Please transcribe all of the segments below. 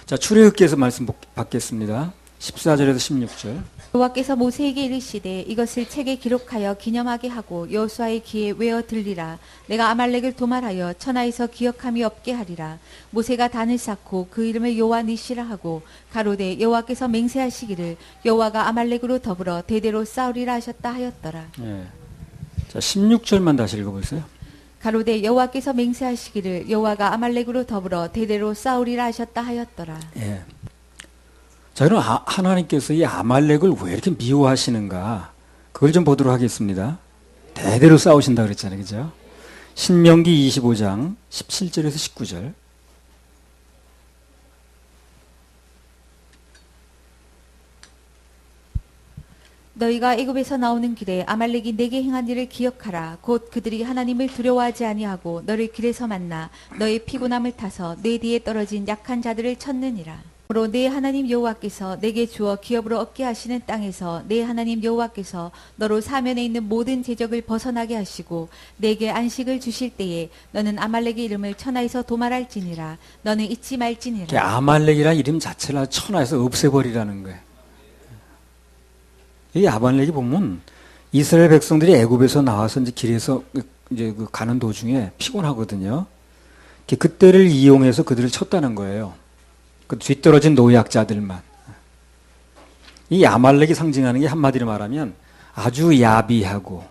자, 출애굽기에서 말씀 받겠습니다. 14절에서 16절. 여호와께서 모세에게 이르시되 이것을 책에 기록하여 기념하게 하고 여호수아의 귀에 외어 들리라. 내가 아말렉을 도말하여 천하에서 기억함이 없게 하리라. 모세가 단을 쌓고 그 이름을 여호와 니시라 하고 가로되 여호와께서 맹세하시기를 여호와가 아말렉으로 더불어 대대로 싸우리라 하셨다 하였더라. 예. 자, 16절만 다시 읽어보세요. 가로되 여호와께서 맹세하시기를 여호와가 아말렉으로 더불어 대대로 싸우리라 하셨다 하였더라. 예. 자, 그럼 하나님께서 이 아말렉을 왜 이렇게 미워하시는가? 그걸 좀 보도록 하겠습니다. 대대로 싸우신다 그랬잖아요. 그죠? 신명기 25장 17절에서 19절. 너희가 애굽에서 나오는 길에 아말렉이 내게 행한 일을 기억하라. 곧 그들이 하나님을 두려워하지 아니하고 너를 길에서 만나 너의 피곤함을 타서 내 뒤에 떨어진 약한 자들을 쳤느니라. 그러므로 내 하나님 여호와께서 내게 주어 기업으로 얻게 하시는 땅에서 내 하나님 여호와께서 너로 사면에 있는 모든 제적을 벗어나게 하시고 내게 안식을 주실 때에 너는 아말렉의 이름을 천하에서 도말할지니라. 너는 잊지 말지니라. 아말렉이라는 이름 자체를 천하에서 없애버리라는 거예요. 이 아말렉이 보면 이스라엘 백성들이 애굽에서 나와서 이제 길에서 이제 가는 도중에 피곤하거든요. 그때를 이용해서 그들을 쳤다는 거예요. 그 뒤떨어진 노약자들만. 이 아말렉이 상징하는 게 한마디로 말하면 아주 야비하고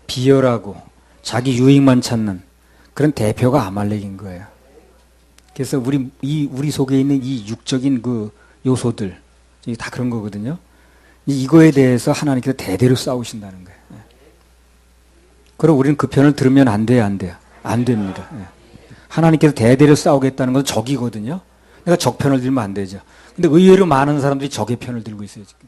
비열하고 자기 유익만 찾는 그런 대표가 아말렉인 거예요. 그래서 우리 속에 있는 이 육적인 그 요소들 다 그런 거거든요. 이거에 대해서 하나님께서 대대로 싸우신다는 거예요. 그럼 우리는 그 편을 들으면 안 돼요, 안 돼요? 안 됩니다. 하나님께서 대대로 싸우겠다는 건 적이거든요. 내가 적 편을 들면 안 되죠. 근데 의외로 많은 사람들이 적의 편을 들고 있어요, 지금.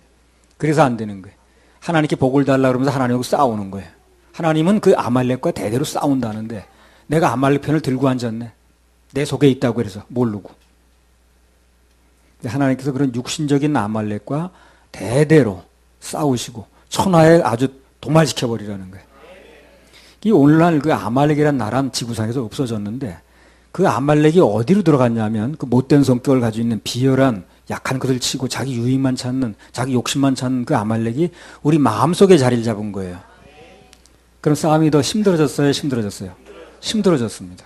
그래서 안 되는 거예요. 하나님께 복을 달라 그러면서 하나님하고 싸우는 거예요. 하나님은 그 아말렉과 대대로 싸운다는데 내가 아말렉 편을 들고 앉았네. 내 속에 있다고 그래서 모르고. 하나님께서 그런 육신적인 아말렉과 대대로 싸우시고 천하에 아주 도말시켜버리라는 거예요. 이 오늘날 그 아말렉이라는 나라는 지구상에서 없어졌는데 그 아말렉이 어디로 들어갔냐면 그 못된 성격을 가지고 있는 비열한 약한 것을 치고 자기 유익만 찾는 자기 욕심만 찾는 그 아말렉이 우리 마음속에 자리를 잡은 거예요. 그럼 싸움이 더 힘들어졌어요? 힘들어졌어요? 힘들어졌습니다.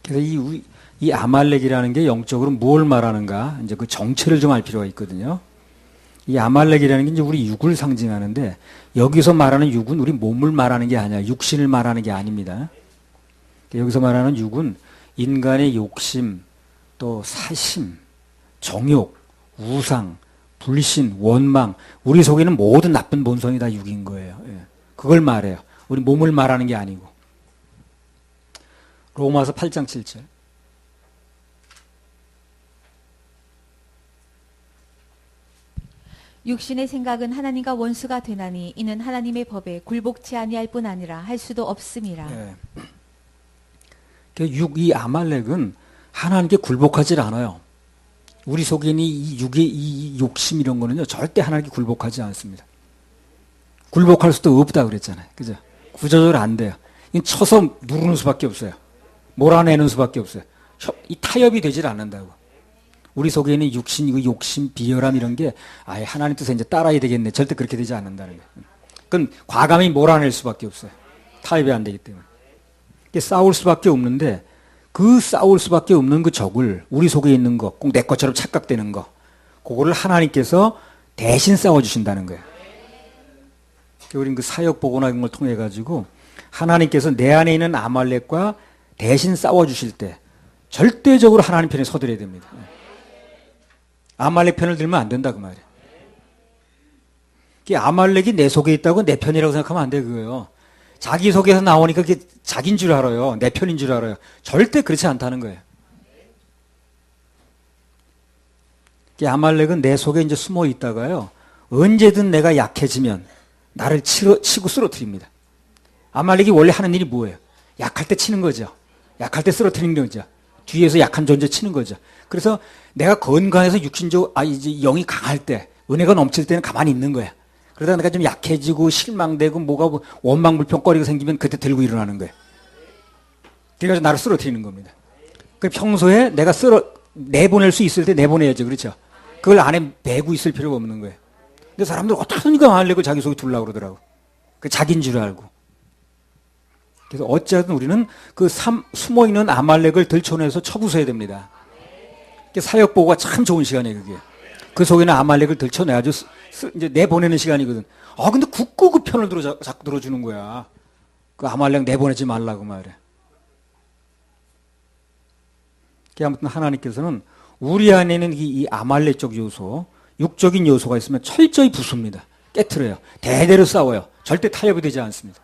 그래서 이 아말렉이라는 게 영적으로 무엇을 말하는가 이제 그 정체를 좀 알 필요가 있거든요. 이 아말렉이라는 게 이제 우리 육을 상징하는데 여기서 말하는 육은 우리 몸을 말하는 게 아니야. 육신을 말하는 게 아닙니다. 여기서 말하는 육은 인간의 욕심, 또 사심, 정욕, 우상, 불신, 원망, 우리 속에 있는 모든 나쁜 본성이 다 육인 거예요. 그걸 말해요. 우리 몸을 말하는 게 아니고. 로마서 8장 7절. 육신의 생각은 하나님과 원수가 되나니 이는 하나님의 법에 굴복치 아니할 뿐 아니라 할 수도 없음이라. 이 아말렉은 하나님께 굴복하지 않아요. 우리 속에 있는 이 육의 이 욕심 이런 거는요 절대 하나님께 굴복하지 않습니다. 굴복할 수도 없다 그랬잖아요. 그죠? 구조적으로 안 돼요. 쳐서 누르는 수밖에 없어요. 몰아내는 수밖에 없어요. 이 타협이 되질 않는다고. 우리 속에 있는 육신, 이거 욕심, 비열함 이런 게 아예 하나님 뜻에 이제 따라야 되겠네. 절대 그렇게 되지 않는다는 거예요. 그건 과감히 몰아낼 수밖에 없어요. 타협이 안 되기 때문에. 싸울 수밖에 없는데 그 싸울 수밖에 없는 그 적을 우리 속에 있는 거, 꼭 내 것처럼 착각되는 거, 그거를 하나님께서 대신 싸워주신다는 거예요. 우리는 그 사역 보고나 이런 걸 통해 가지고 하나님께서 내 안에 있는 아말렉과 대신 싸워주실 때 절대적으로 하나님 편에 서드려야 됩니다. 아말렉 편을 들면 안 된다 그 말이에요. 아말렉이 내 속에 있다고 내 편이라고 생각하면 안 돼 그거예요. 자기 속에서 나오니까 그게 자기인 줄 알아요. 내 편인 줄 알아요. 절대 그렇지 않다는 거예요. 아말렉은 내 속에 이제 숨어 있다가요. 언제든 내가 약해지면 나를 치고 쓰러뜨립니다. 아말렉이 원래 하는 일이 뭐예요? 약할 때 치는 거죠. 약할 때 쓰러뜨리는 거죠. 뒤에서 약한 존재 치는 거죠. 그래서 내가 건강해서 육신적, 이제 영이 강할 때, 은혜가 넘칠 때는 가만히 있는 거야. 그러다가 내가 좀 약해지고 실망되고 뭐가 원망불평거리가 생기면 그때 들고 일어나는 거예요. 그래서 나를 쓰러뜨리는 겁니다. 그 평소에 내가 내보낼 수 있을 때 내보내야죠. 그렇죠? 그걸 안에 메고 있을 필요가 없는 거예요. 근데 사람들 어떻게든가 아말렉을 자기 속에 두려고 그러더라고. 그 자기인 줄 알고. 그래서 어찌하든 우리는 그 숨어있는 아말렉을 들춰내서 쳐부숴야 됩니다. 사역보고가 참 좋은 시간이에요, 그게. 그 속에는 아말렉을 들춰내가지고 이제 내보내는 시간이거든. 근데 굳고 그 편을 자꾸 들어주는 거야. 그 아말렉 내보내지 말라고 말해. 아무튼 하나님께서는 우리 안에는 이 아말렉적 요소, 육적인 요소가 있으면 철저히 부숩니다. 깨트려요. 대대로 싸워요. 절대 타협이 되지 않습니다.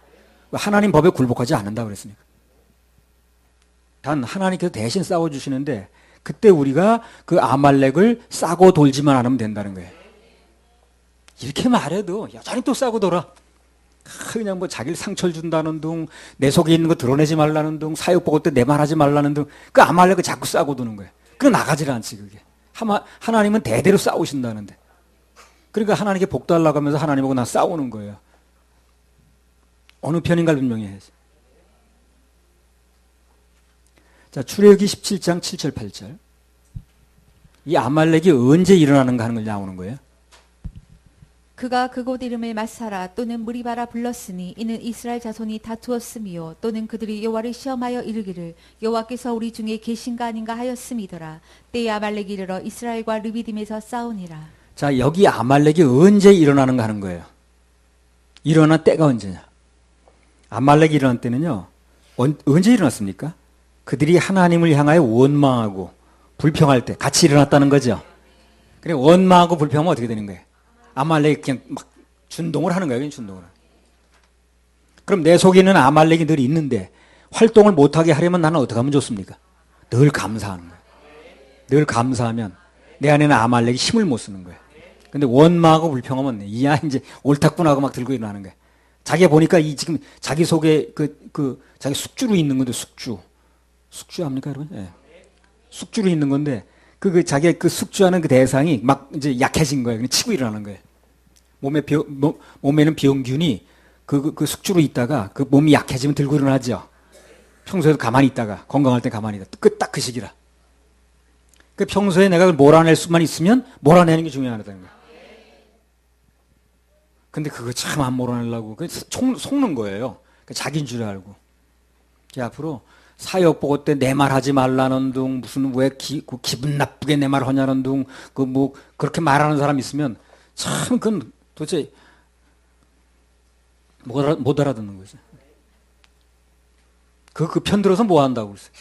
하나님 법에 굴복하지 않는다 그랬으니까. 단 하나님께서 대신 싸워주시는데 그때 우리가 그 아말렉을 싸고 돌지만 않으면 된다는 거예요. 이렇게 말해도 여전히 또 싸고 돌아. 그냥 뭐 자기를 상처를 준다는 둥, 내 속에 있는 거 드러내지 말라는 둥, 사역 보고 때 내 말하지 말라는 둥, 그 아말렉을 자꾸 싸고 도는 거예요. 그거 나가질 않지, 그게. 하나님은 대대로 싸우신다는데. 그러니까 하나님께 복달라고 하면서 하나님하고 나 싸우는 거예요. 어느 편인가 분명히 해야지. 자, 출애굽기 17장 7절 8절. 이 아말렉이 언제 일어나는가 하는 걸 나오는 거예요. 그가 그곳 이름을 마사라 또는 무리바라 불렀으니 이는 이스라엘 자손이 다투었음이요 또는 그들이 여호와를 시험하여 이르기를 여호와께서 우리 중에 계신가 아닌가 하였음이더라. 때에 아말렉이 이르러 이스라엘과 르비딤에서 싸우니라. 자, 여기 아말렉이 언제 일어나는가 하는 거예요. 일어난 때가 언제냐. 아말렉이 일어난 때는요. 언제 일어났습니까? 그들이 하나님을 향하여 원망하고 불평할 때 같이 일어났다는 거죠. 그래 원망하고 불평하면 어떻게 되는 거예요? 아말렉이 그냥 막 준동을 하는 거예요. 그냥 준동을. 그럼 내 속에 있는 아말렉이 늘 있는데 활동을 못하게 하려면 나는 어떻게 하면 좋습니까? 늘 감사하는 거예요. 늘 감사하면 내 안에는 아말렉이 힘을 못 쓰는 거예요. 근데 원망하고 불평하면 이야 이제 옳다구나 하고 막 들고 일어나는 거예요. 자기가 보니까 지금 자기 속에 자기 숙주로 있는 건데 숙주 합니까 여러분? 예. 숙주로 있는 건데 자기의 그 숙주하는 그 대상이 막 이제 약해진 거예요. 그냥 치고 일어나는 거예요. 몸에는 병균이 그 숙주로 있다가 그 몸이 약해지면 들고 일어나죠. 평소에도 가만히 있다가 건강할 때 가만히 있다. 딱 그 시기라. 그 평소에 내가 그걸 몰아낼 수만 있으면 몰아내는 게 중요하다는 거예요. 근데 그거 참 안 몰아내려고 속는 거예요. 자기인 줄 알고. 앞으로 사역 보고 때 내 말 하지 말라는 둥, 무슨 왜 기분 나쁘게 내 말 하냐는 둥, 그렇게 말하는 사람 있으면 참 그건 도대체 못 알아듣는 거죠. 그 편 들어서 뭐 한다고 그랬어요.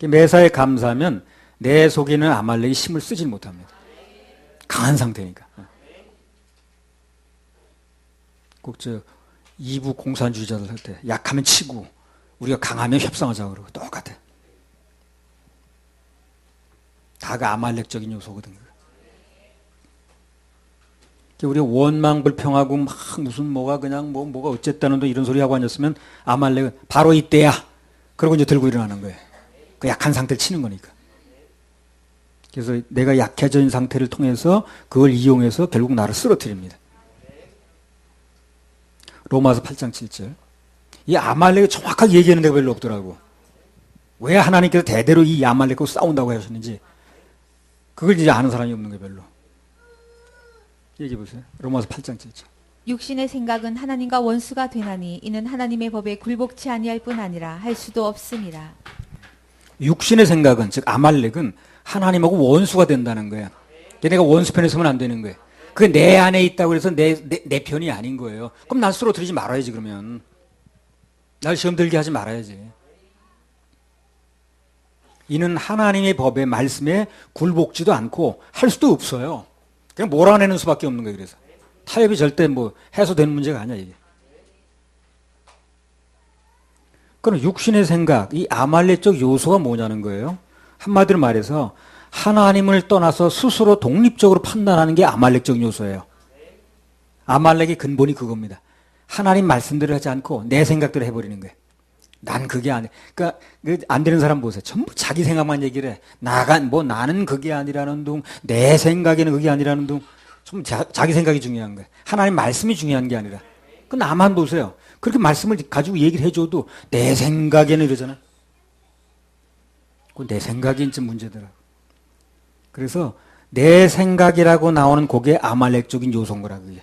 매사에 감사하면 내 속에는 아말렉이 힘을 쓰질 못합니다. 강한 상태니까. 꼭 이부 공산주의자들 할 때 약하면 치고 우리가 강하면 협상하자고 그러고 똑같아. 다가 아말렉적인 요소거든. 우리가 원망 불평하고 막 무슨 뭐가 그냥 뭐가 어쨌다는 도 이런 소리 하고 앉았으면 아말렉은 바로 이때야. 그러고 이제 들고 일어나는 거예요. 그 약한 상태를 치는 거니까. 그래서 내가 약해진 상태를 통해서 그걸 이용해서 결국 나를 쓰러뜨립니다. 로마서 8장 7절. 이 아말렉을 정확하게 얘기하는 데가 별로 없더라고. 왜 하나님께서 대대로 이 아말렉하고 싸운다고 하셨는지 그걸 이제 아는 사람이 없는 거예요, 별로. 얘기해 보세요. 로마서 8장 7절. 육신의 생각은 하나님과 원수가 되나니 이는 하나님의 법에 굴복치 아니할 뿐 아니라 할 수도 없습니다. 육신의 생각은 즉 아말렉은 하나님하고 원수가 된다는 거예요. 내가 원수 편에 서면 안 되는 거예요. 그게 내 안에 있다고 해서 내 편이 아닌 거예요. 그럼 날 쓰러뜨리지 말아야지 그러면. 날 시험 들게 하지 말아야지. 이는 하나님의 법의 말씀에 굴복지도 않고 할 수도 없어요. 그냥 몰아내는 수밖에 없는 거예요. 그래서 타협이 절대 해소되는 문제가 아니야 이게. 그럼 육신의 생각, 이 아말렉적 요소가 뭐냐는 거예요. 한마디로 말해서 하나님을 떠나서 스스로 독립적으로 판단하는 게 아말렉적 요소예요. 아말렉의 근본이 그겁니다. 하나님 말씀대로 하지 않고 내 생각대로 해버리는 거예요. 난 그게 아니야. 그러니까 안 되는 사람 보세요. 전부 자기 생각만 얘기를 해. 나는 그게 아니라는 둥, 내 생각에는 그게 아니라는 둥. 좀 자기 생각이 중요한 거예요. 하나님 말씀이 중요한 게 아니라. 그 나만 보세요. 그렇게 말씀을 가지고 얘기를 해줘도 내 생각에는 이러잖아. 그 내 생각이 이제 문제더라고. 그래서 내 생각이라고 나오는 그게 아말렉적인 요소인 거라 그게.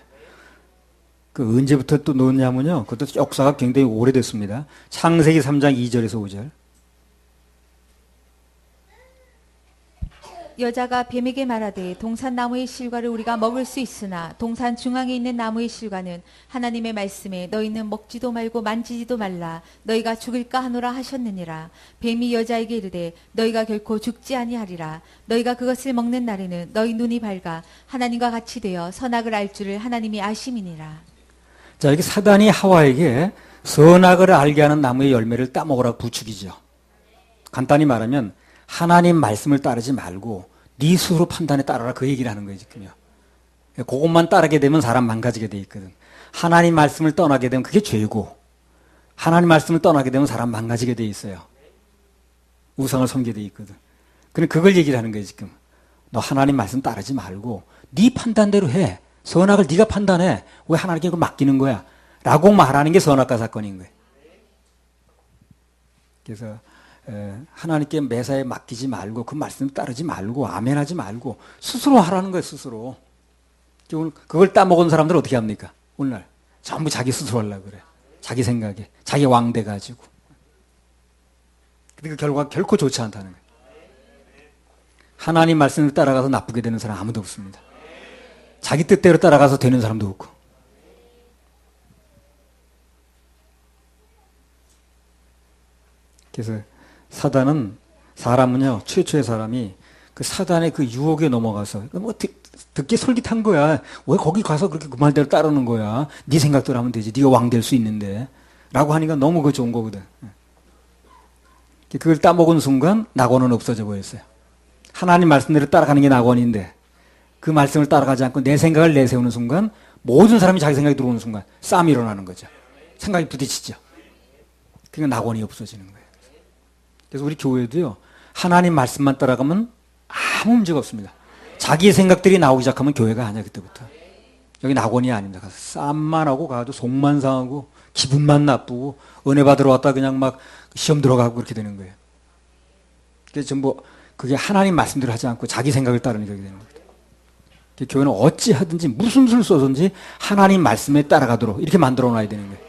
그 언제부터 또 넣었냐면요. 그것도 역사가 굉장히 오래됐습니다. 창세기 3장 2절에서 5절. 여자가 뱀에게 말하되 동산 나무의 실과를 우리가 먹을 수 있으나 동산 중앙에 있는 나무의 실과는 하나님의 말씀에 너희는 먹지도 말고 만지지도 말라 너희가 죽을까 하노라 하셨느니라. 뱀이 여자에게 이르되 너희가 결코 죽지 아니하리라. 너희가 그것을 먹는 날에는 너희 눈이 밝아 하나님과 같이 되어 선악을 알 줄을 하나님이 아심이니라. 자, 여기 사단이 하와에게 선악을 알게 하는 나무의 열매를 따먹으라고 부추기죠. 간단히 말하면 하나님 말씀을 따르지 말고 네 스스로 판단에 따라라 그 얘기를 하는 거예요 지금요. 그것만 따르게 되면 사람 망가지게 돼 있거든. 하나님 말씀을 떠나게 되면 그게 죄고 하나님 말씀을 떠나게 되면 사람 망가지게 돼 있어요. 우상을 섬기게 돼 있거든. 그럼 그걸 얘기를 하는 거예요 지금. 너 하나님 말씀 따르지 말고 네 판단대로 해. 선악을 네가 판단해. 왜 하나님께 그걸 맡기는 거야? 라고 말하는 게 선악과 사건인 거예요. 그래서 하나님께 매사에 맡기지 말고 그 말씀 따르지 말고 아멘하지 말고 스스로 하라는 거예요. 스스로. 그걸 따먹은 사람들은 어떻게 합니까? 오늘날 전부 자기 스스로 하려고 그래. 자기 생각에 자기 왕대 가지고. 근데 그 결과가 결코 좋지 않다는 거예요. 하나님 말씀을 따라가서 나쁘게 되는 사람 아무도 없습니다. 자기 뜻대로 따라가서 되는 사람도 없고. 그래서 사단은 사람은요 최초의 사람이 그 사단의 그 유혹에 넘어가서 뭐 듣기 솔깃한 거야. 왜 거기 가서 그렇게 그 말대로 따르는 거야. 네 생각대로 하면 되지. 네가 왕 될 수 있는데 라고 하니까 너무 그 좋은 거거든. 그걸 따먹은 순간 낙원은 없어져 버렸어요. 하나님 말씀대로 따라가는 게 낙원인데 그 말씀을 따라가지 않고 내 생각을 내세우는 순간 모든 사람이 자기 생각이 들어오는 순간 싸움이 일어나는 거죠. 생각이 부딪히죠. 그러니까 낙원이 없어지는 거예요. 그래서 우리 교회도요. 하나님 말씀만 따라가면 아무 문제가 없습니다. 자기 생각들이 나오기 시작하면 교회가 아니야 그때부터. 여기 낙원이 아닙니다. 가서 싸움만 하고 가도 속만 상하고 기분만 나쁘고 은혜 받으러 왔다 그냥 막 시험 들어가고 그렇게 되는 거예요. 그래서 전부 그게 하나님 말씀대로 하지 않고 자기 생각을 따르는 게 되는 거예요. 교회는 어찌 하든지 무슨 수를 써든지 하나님 말씀에 따라가도록 이렇게 만들어 놔야 되는 거예요.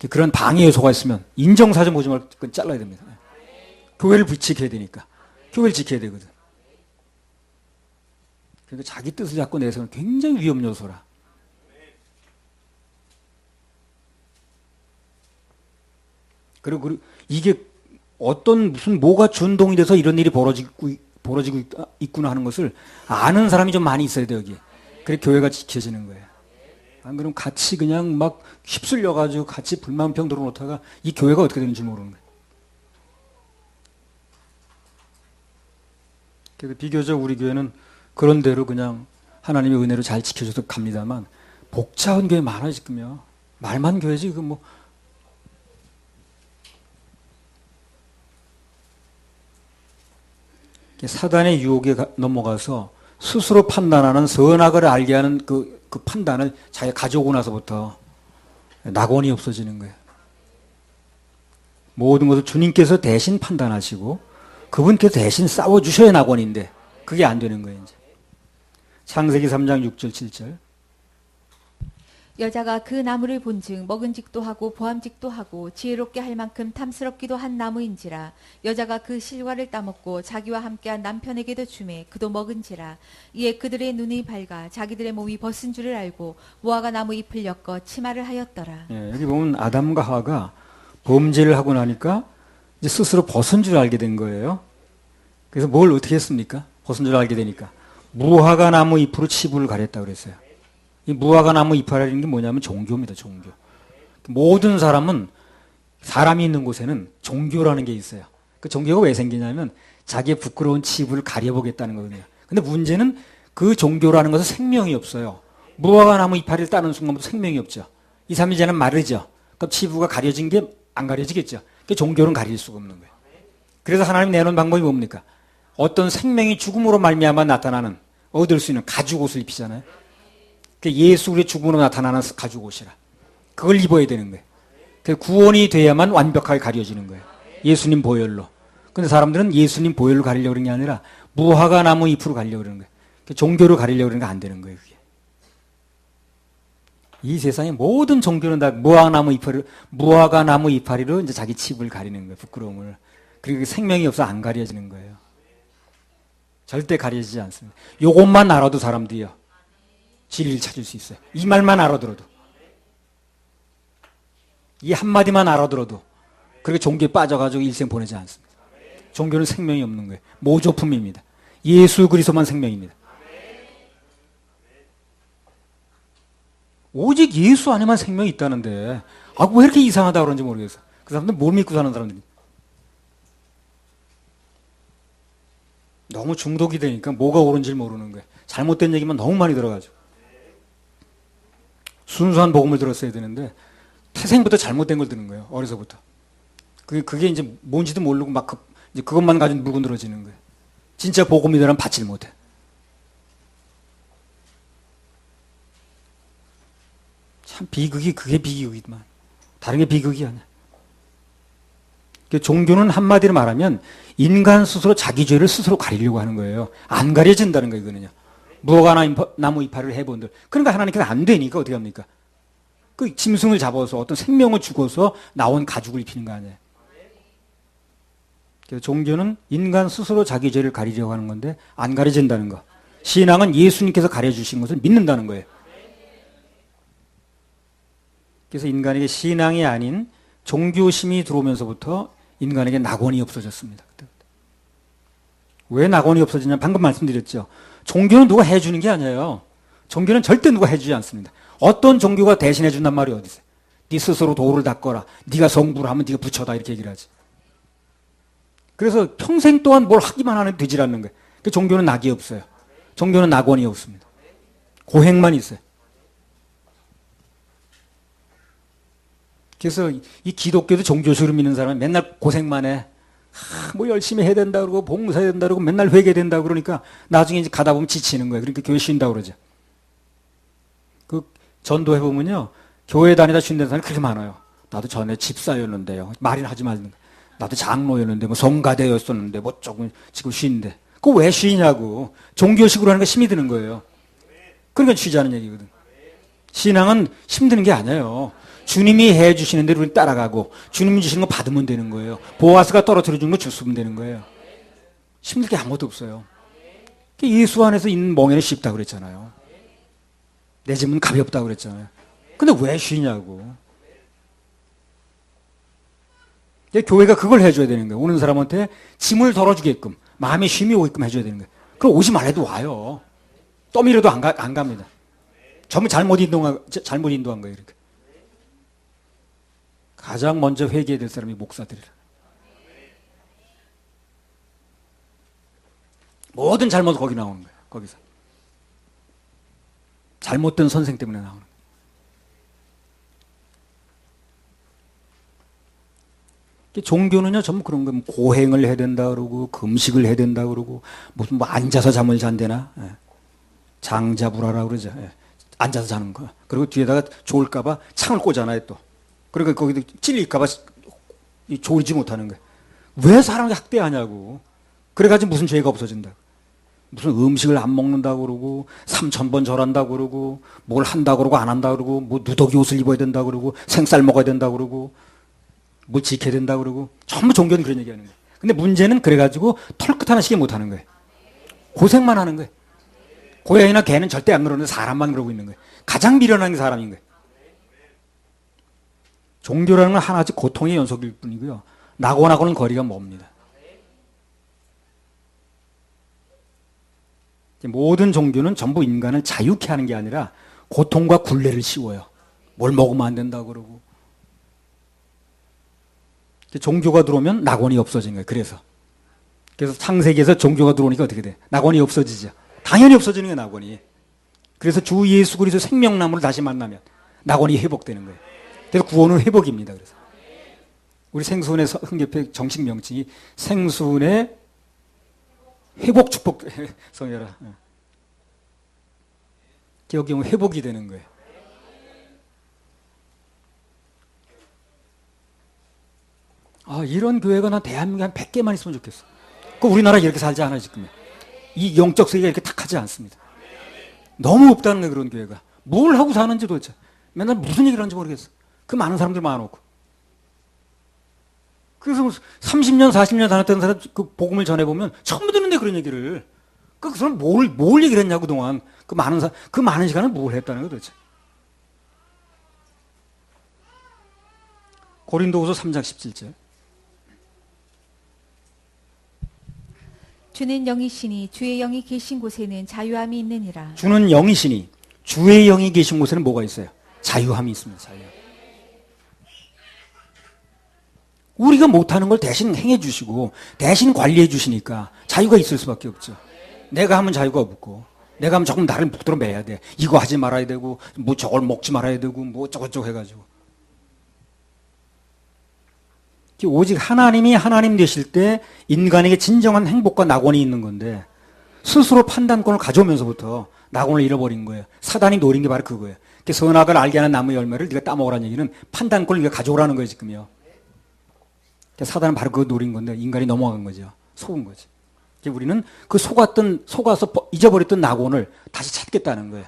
그런 방해 요소가 있으면 인정사정 보지 말고 잘라야 됩니다. 교회를 지켜야 되니까. 교회를 지켜야 되거든. 그러니까 자기 뜻을 잡고 내세우는 굉장히 위험 요소라. 그리고 이게 어떤 무슨 뭐가 준동이 돼서 이런 일이 벌어지고 있구나 하는 것을 아는 사람이 좀 많이 있어야 돼 여기. 그래 교회가 지켜지는 거예요. 안 그러면 같이 그냥 막 휩쓸려가지고 같이 불만평 들어놓다가 이 교회가 어떻게 되는지 모르는 거예요. 그래서 비교적 우리 교회는 그런 대로 그냥 하나님의 은혜로 잘 지켜줘서 갑니다만 복잡한 교회 많아요 지금요. 말만 교회지 그 뭐. 사단의 유혹에 넘어가서 스스로 판단하는 선악을 알게 하는 그 판단을 자기가 가져오고 나서부터 낙원이 없어지는 거예요. 모든 것을 주님께서 대신 판단하시고 그분께서 대신 싸워주셔야 낙원인데 그게 안 되는 거예요. 이제. 창세기 3장 6절 7절. 여자가 그 나무를 본즉 먹은직도 하고 보암직도 하고 지혜롭게 할 만큼 탐스럽기도 한 나무인지라. 여자가 그 실과를 따먹고 자기와 함께한 남편에게도 주매 그도 먹은지라. 이에 그들의 눈이 밝아 자기들의 몸이 벗은 줄을 알고 무화과 나무 잎을 엮어 치마를 하였더라. 예, 여기 보면 아담과 하와가 범죄를 하고 나니까 이제 스스로 벗은 줄 알게 된 거예요. 그래서 뭘 어떻게 했습니까? 벗은 줄 알게 되니까 무화과 나무 잎으로 치부를 가렸다고 그랬어요. 이 무화과 나무 잎이라는 게 뭐냐면 종교입니다. 종교. 모든 사람은 사람이 있는 곳에는 종교라는 게 있어요. 그 종교가 왜 생기냐면 자기의 부끄러운 치부를 가려보겠다는 거거든요. 근데 문제는 그 종교라는 것은 생명이 없어요. 무화과 나무 이파리를 따는 순간부터 생명이 없죠. 2, 3일 지나면 마르죠. 그럼 치부가 가려진 게 안 가려지겠죠. 그 종교는 가릴 수가 없는 거예요. 그래서 하나님 내놓은 방법이 뭡니까? 어떤 생명이 죽음으로 말미암아 나타나는 얻을 수 있는 가죽옷을 입히잖아요. 예수 그리스도의 죽음으로 나타나는 가죽옷이라. 그걸 입어야 되는 거예요. 구원이 돼야만 완벽하게 가려지는 거예요. 예수님 보혈로. 근데 사람들은 예수님 보혈로 가리려고 그런 게 아니라 무화과 나무 잎으로 가리려고 그러는 거예요. 종교로 가리려고 그러는 게 안 되는 거예요, 그게. 이 세상의 모든 종교는 다 무화과 나무 이파리로 이제 자기 칩을 가리는 거예요, 부끄러움을. 그리고 생명이 없어 안 가려지는 거예요. 절대 가려지지 않습니다. 요것만 알아도 사람들이요, 진리를 찾을 수 있어요. 이 말만 알아들어도. 이 한마디만 알아들어도. 그렇게 종교에 빠져가지고 일생 보내지 않습니다. 종교는 생명이 없는 거예요. 모조품입니다. 예수 그리스도만 생명입니다. 오직 예수 안에만 생명이 있다는데, 왜 이렇게 이상하다고 그런지 모르겠어요. 그 사람들 뭘 믿고 사는 사람들이. 너무 중독이 되니까 뭐가 옳은지 모르는 거예요. 잘못된 얘기만 너무 많이 들어가지고. 순수한 복음을 들었어야 되는데, 태생부터 잘못된 걸 듣는 거예요. 어려서부터. 그게 이제 뭔지도 모르고 이제 그것만 가지고 물고 늘어지는 거예요. 진짜 복음이라면 받질 못해. 참 그게 비극이지만 다른 게 비극이 아니야. 종교는 한마디로 말하면 인간 스스로 자기 죄를 스스로 가리려고 하는 거예요. 안 가려진다는 거예요, 이거는요. 무화과 나무 이파리를 해본들. 그러니까 하나님께서 안 되니까 어떻게 합니까? 그 짐승을 잡아서 어떤 생명을 죽어서 나온 가죽을 입히는 거 아니에요. 그래서 종교는 인간 스스로 자기 죄를 가리려고 하는 건데 안 가려진다는 거. 신앙은 예수님께서 가려주신 것을 믿는다는 거예요. 그래서 인간에게 신앙이 아닌 종교심이 들어오면서부터 인간에게 낙원이 없어졌습니다. 왜 낙원이 없어지냐? 방금 말씀드렸죠. 종교는 누가 해주는 게 아니에요. 종교는 절대 누가 해주지 않습니다. 어떤 종교가 대신해 준단 말이 어디 있어요? 네 스스로 도를 닦거라. 네가 성불을 하면 네가 부처다 이렇게 얘기를 하지. 그래서 평생 동안 뭘 하기만 하는 되질 않는 거예요. 그 종교는 낙이 없어요. 종교는 낙원이 없습니다. 고행만 있어요. 그래서 이 기독교도 종교식으로 믿는 사람은 맨날 고생만 해. 뭐 열심히 해야 된다 그러고 봉사해야 된다 그러고 맨날 회개된다 그러니까 나중에 이제 가다 보면 지치는 거예요. 그러니까 교회 쉰다 그러죠. 그 전도해 보면요, 교회 다니다 쉰다는 사람이 그렇게 많아요. 나도 전에 집사였는데요. 말이나 하지 말는 거. 나도 장로였는데 뭐 성가대였었는데 뭐 조금 지금 쉰데. 그거 왜 쉬냐고. 종교식으로 하는 거 힘이 드는 거예요. 그러니까 쉬자는 얘기거든. 신앙은 힘드는 게 아니에요. 주님이 해주시는 대로 우리 따라가고 주님이 주시는 거 받으면 되는 거예요. 보아스가 떨어뜨려 주는 거 줬으면 되는 거예요. 힘들 게 아무것도 없어요. 예수 안에서 있는 멍에는 쉽다고 그랬잖아요. 내 짐은 가볍다고 그랬잖아요. 근데 왜 쉬냐고. 교회가 그걸 해줘야 되는 거예요. 오는 사람한테 짐을 덜어주게끔 마음에 쉼이 오게끔 해줘야 되는 거예요. 그럼 오지 말래도 와요. 떠밀어도 안 갑니다. 전부 잘못 인도한 거예요. 이렇게. 가장 먼저 회개해야 될 사람이 목사들이라. 모든 잘못 거기 나오는 거예요. 거기서. 잘못된 선생 때문에 나오는 거예요. 종교는요, 전부 그런 거예요. 고행을 해야 된다 그러고, 금식을 해야 된다 그러고, 무슨 뭐 앉아서 잠을 잔대나, 장자불화라 그러죠. 앉아서 자는 거. 그리고 뒤에다가 좋을까봐 창을 꽂아놔요, 또. 그러니까 거기도 찔릴까봐 조리지 못하는 거예요. 왜 사람을 학대하냐고. 그래가지고 무슨 죄가 없어진다. 무슨 음식을 안 먹는다고 그러고 3,000번 절한다고 그러고 뭘 한다고 그러고 안 한다고 그러고 뭐 누더기 옷을 입어야 된다고 그러고 생쌀 먹어야 된다고 그러고 뭘 지켜야 된다고 그러고 전부 종교는 그런 얘기하는 거예요. 근데 문제는 그래가지고 털끝 하나씩 못하는 거예요. 고생만 하는 거예요. 고양이나 개는 절대 안 그러는데 사람만 그러고 있는 거예요. 가장 미련한 게 사람인 거예요. 종교라는 건 하나씩 고통의 연속일 뿐이고요. 낙원하고는 거리가 멉니다. 모든 종교는 전부 인간을 자유케 하는 게 아니라 고통과 굴레를 씌워요. 뭘 먹으면 안 된다고 그러고. 종교가 들어오면 낙원이 없어진 거예요. 그래서 창세기에서 종교가 들어오니까 어떻게 돼? 낙원이 없어지죠. 당연히 없어지는 거예요, 낙원이. 그래서 주 예수 그리스도 생명나무를 다시 만나면 낙원이 회복되는 거예요. 그래서 구원은 회복입니다. 그래서 우리 생수원의 흥교회 정식 명칭이 생수원의 회복 축복 성회라. 여기 오면 회복이 되는 거예요. 아, 이런 교회가 난 대한민국에 한 100개만 있으면 좋겠어. 그 우리나라 이렇게 살지 않아, 지금. 이 영적 세계가 이렇게 탁하지 않습니다. 너무 없다는 거예요, 그런 교회가. 뭘 하고 사는지 도대체. 맨날 무슨 얘기를 하는지 모르겠어. 그 많은 사람들 많아놓고. 그래서 30년, 40년 다녔던 사람 그 복음을 전해보면 처음 듣는데 그런 얘기를. 그 사람 뭘 얘기를 했냐고, 그동안. 그 많은 시간을 뭘 했다는 거야, 도대체. 고린도후서 3장 17절. 주는 영이시니 주의 영이 계신 곳에는 자유함이 있느니라. 주는 영이시니 주의 영이 계신 곳에는 뭐가 있어요? 자유함이 있습니다. 자유함. 우리가 못하는 걸 대신 행해 주시고 대신 관리해 주시니까 자유가 있을 수밖에 없죠. 내가 하면 자유가 없고 내가 하면 조금 나를 묶들어 매야 돼. 이거 하지 말아야 되고 뭐 저걸 먹지 말아야 되고 뭐 저것저것 해가지고. 오직 하나님이 하나님 되실 때 인간에게 진정한 행복과 낙원이 있는 건데 스스로 판단권을 가져오면서부터 낙원을 잃어버린 거예요. 사단이 노린 게 바로 그거예요. 선악을 알게 하는 나무 열매를 네가 따먹으라는 얘기는 판단권을 네가 가져오라는 거예요, 지금요. 사단은 바로 그거 노린 건데 인간이 넘어간 거죠. 속은 거지. 우리는 그 속아서 잊어버렸던 낙원을 다시 찾겠다는 거예요.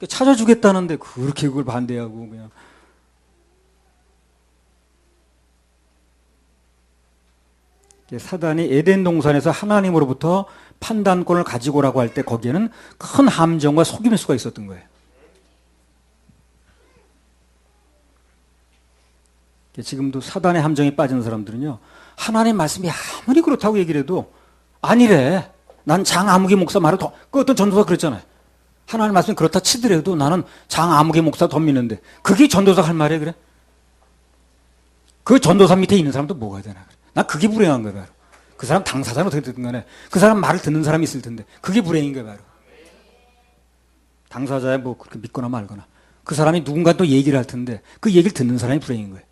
찾아주겠다는데 그렇게 그걸 반대하고 그냥. 사단이 에덴 동산에서 하나님으로부터 판단권을 가지고 오라고 할 때 거기에는 큰 함정과 속임을 수가 있었던 거예요. 지금도 사단의 함정에 빠진 사람들은요, 하나님 말씀이 아무리 그렇다고 얘기를 해도 아니래. 난 장아무개 목사 말을 그 어떤 전도사가 그랬잖아요. 하나님 말씀이 그렇다 치더라도 나는 장아무개 목사 더 믿는데 그게 전도사가 할 말이에요, 그래? 그 전도사 밑에 있는 사람도 뭐가 되나 그래. 난 그게 불행한 거야, 바로. 그 사람 당사자는 어떻게 듣든 간에 그 사람 말을 듣는 사람이 있을 텐데 그게 불행인 거야, 바로. 당사자야 뭐 그렇게 믿거나 말거나 그 사람이 누군가 또 얘기를 할 텐데 그 얘기를 듣는 사람이 불행인 거예요.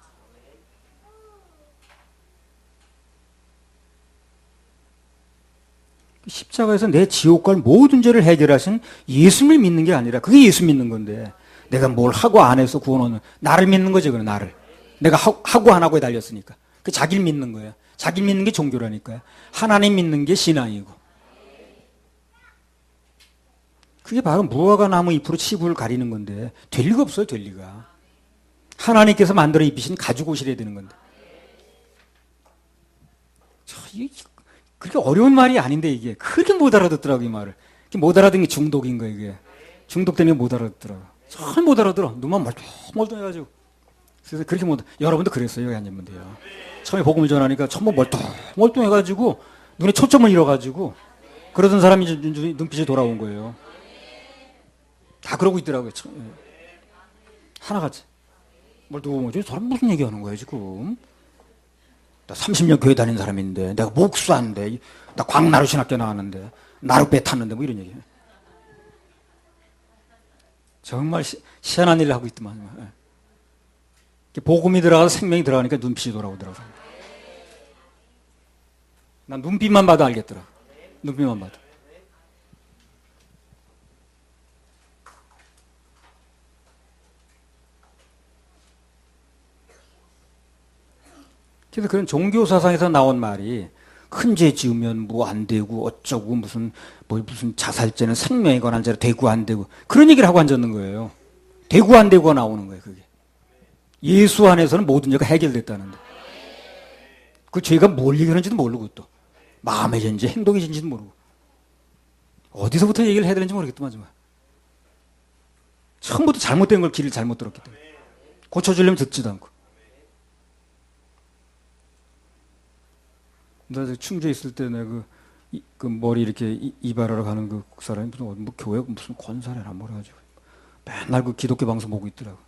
십자가에서 내 지옥 갈 모든 죄를 해결하신 예수를 믿는 게 아니라 그게 예수 믿는 건데 내가 뭘 하고 안 해서 구원 얻는 나를 믿는 거죠, 그는 나를. 내가 하고 안 하고에 달렸으니까. 그 자기를 믿는 거예요. 자기를 믿는 게 종교라니까요. 하나님 믿는 게 신앙이고. 그게 바로 무화과 나무 잎으로 치부를 가리는 건데 될 리가 없어요, 될 리가. 하나님께서 만들어 입히신 가죽 옷이래야 되는 건데. 그렇게 어려운 말이 아닌데 이게 그렇게 못 알아듣더라고, 이 말을. 못 알아듣는 게 중독인 거예요, 이게. 중독되는 게 못 알아듣더라고. 전 못 알아들어. 눈만 멀뚱해가지고. 그래서 그렇게 여러분도 그랬어요, 여기 앉으면돼요. 처음에 복음을 전하니까 처음 멀뚱해가지고 눈에 초점을 잃어가지고 그러던 사람이 눈빛이 돌아온 거예요. 다 그러고 있더라고요. 하나같이. 누구 저 사람 무슨 얘기하는 거예요, 지금? 나 30년 교회 다닌 사람인데 내가 목수한데 나 광나루 신학교 나왔는데 나루 배 탔는데 뭐 이런 얘기예요. 정말 희한한 일을 하고 있더만. 복음이 들어가서 생명이 들어가니까 눈빛이 돌아오더라고요. 난 눈빛만 봐도 알겠더라. 눈빛만 봐도. 그래서 그런 종교 사상에서 나온 말이 큰 죄 지으면 뭐 안 되고 어쩌고 무슨 자살죄는 생명에 관한 죄로 대구 안 되고 그런 얘기를 하고 앉았는 거예요. 대구 안 되고가 나오는 거예요, 그게. 예수 안에서는 모든 죄가 해결됐다는데. 그 죄가 뭘 얘기하는지도 모르고 또. 마음의 죄인지 행동의 죄인지도 모르고. 어디서부터 얘기를 해야 되는지 모르겠더만, 정말. 처음부터 잘못된 걸 길을 잘못 들었기 때문에. 고쳐주려면 듣지도 않고. 나 충주에 있을 때 내가 그 머리 이렇게 이발하러 가는 그 사람이 무슨 교회 무슨 권사래나 뭐라 가지고 맨날 그 기독교 방송 보고 있더라고.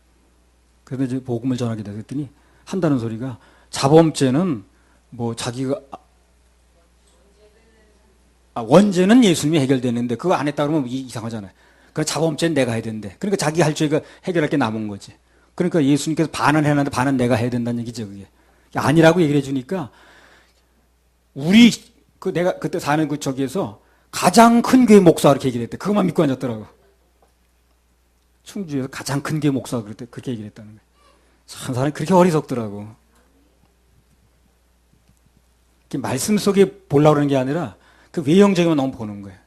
그래서 이제 복음을 전하게 됐더니 한다는 소리가 자범죄는 뭐 자기가 원죄는 예수님이 해결되는데 그거 안 했다 그러면 이상하잖아요. 그래 자범죄는 내가 해야 되는데 그러니까 자기 할 죄가 해결할 게 남은 거지. 그러니까 예수님께서 반은 해놨는데 반은 내가 해야 된다는 얘기죠, 그게. 아니라고 얘기를 해주니까 내가 그때 사는 그 저기에서 가장 큰 교회 목사 그렇게 얘기를 했대. 그것만 믿고 앉았더라고. 충주에서 가장 큰 교회 목사 그렇게 얘기를 했다는 거예요. 참 사람이 그렇게 어리석더라고. 말씀 속에 보려고 그러는 게 아니라 그 외형적이면 너무 보는 거예요.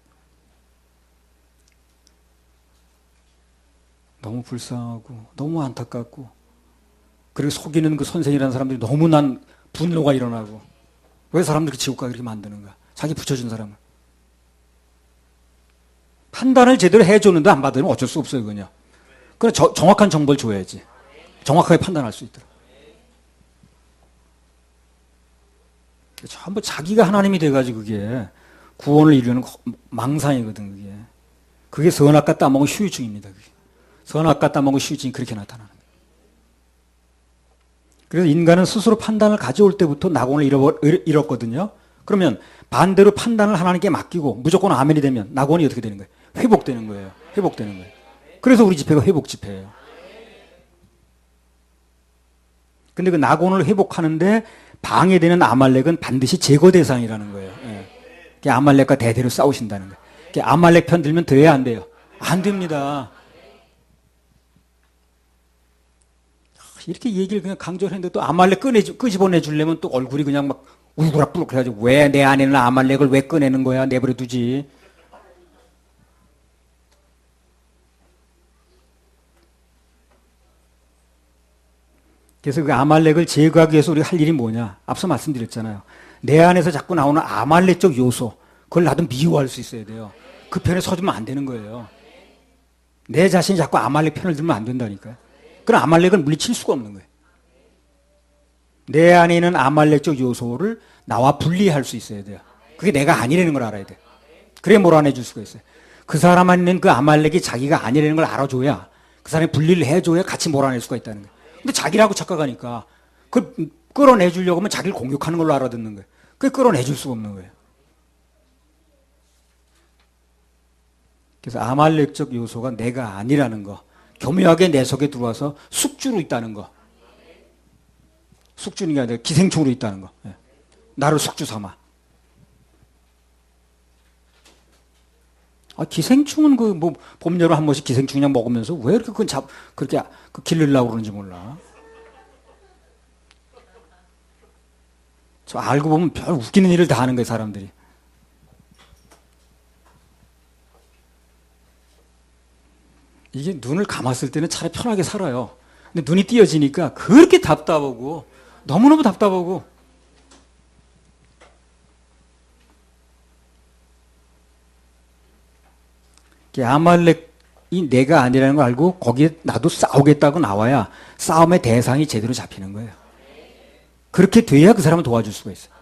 너무 불쌍하고 너무 안타깝고 그리고 속이는 그 선생이라는 사람들이 너무 난 분노가 일어나고 왜 사람들이 지옥 가게 이렇게 만드는가? 자기 붙여준 사람을. 판단을 제대로 해줬는데 안 받으면 어쩔 수 없어요, 그냥. 그래, 정확한 정보를 줘야지. 정확하게 판단할 수 있도록. 전부 자기가 하나님이 돼가지고 그게 구원을 이루는 망상이거든, 그게. 그게 선악과 따먹은 후유증입니다, 그게. 선악과 따먹은 후유증이 그렇게 나타나는 거예요. 그래서 인간은 스스로 판단을 가져올 때부터 낙원을 잃었거든요. 그러면 반대로 판단을 하나님께 맡기고 무조건 아멘이 되면 낙원이 어떻게 되는 거예요? 회복되는 거예요. 회복되는 거예요. 그래서 우리 집회가 회복 집회예요. 근데 그 낙원을 회복하는데 방해되는 아말렉은 반드시 제거 대상이라는 거예요. 예. 아말렉과 대대로 싸우신다는 거예요. 아말렉 편 들면 돼야 안 돼요? 안 됩니다. 이렇게 얘기를 그냥 강조를 했는데 또 아말렉 끄집어내 주려면 또 얼굴이 그냥 막 울그락불락 해가지고 왜 내 안에는 아말렉을 왜 꺼내는 거야? 내버려 두지. 그래서 그 아말렉을 제거하기 위해서 우리가 할 일이 뭐냐? 앞서 말씀드렸잖아요. 내 안에서 자꾸 나오는 아말렉적 요소, 그걸 나도 미워할 수 있어야 돼요. 그 편에 서주면 안 되는 거예요. 내 자신이 자꾸 아말렉 편을 들면 안 된다니까요. 그럼 아말렉을 물리칠 수가 없는 거예요. 내 안에 있는 아말렉적 요소를 나와 분리할 수 있어야 돼요. 그게 내가 아니라는 걸 알아야 돼요. 그래 몰아내줄 수가 있어요. 그 사람 안에 있는 그 아말렉이 자기가 아니라는 걸 알아줘야 그 사람이 분리를 해줘야 같이 몰아낼 수가 있다는 거예요. 근데 자기라고 착각하니까 그걸 끌어내주려고 하면 자기를 공격하는 걸로 알아듣는 거예요. 그게 끌어내줄 수가 없는 거예요. 그래서 아말렉적 요소가 내가 아니라는 거, 교묘하게 내 속에 들어와서 숙주로 있다는 거. 숙주는 게 아니라 기생충으로 있다는 거. 예. 나를 숙주 삼아. 기생충은 봄, 여름 한 번씩 기생충약 먹으면서 왜 이렇게 그렇게 기르려고 그러는지 몰라. 저 알고 보면 별 웃기는 일을 다 하는 거예요, 사람들이. 이게 눈을 감았을 때는 차라리 편하게 살아요. 근데 눈이 띄어지니까 그렇게 답답하고 너무너무 답답하고 아말렉이 내가 아니라는 걸 알고 거기에 나도 싸우겠다고 나와야 싸움의 대상이 제대로 잡히는 거예요. 그렇게 돼야 그 사람을 도와줄 수가 있어요.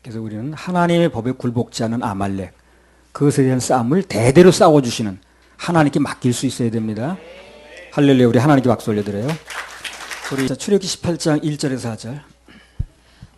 그래서 우리는 하나님의 법에 굴복지 않은 아말렉, 그것에 대한 싸움을 대대로 싸워주시는 하나님께 맡길 수 있어야 됩니다. 할렐루야. 우리 하나님께 박수 올려드려요. 우리 출애굽기 18장 1절에서 4절.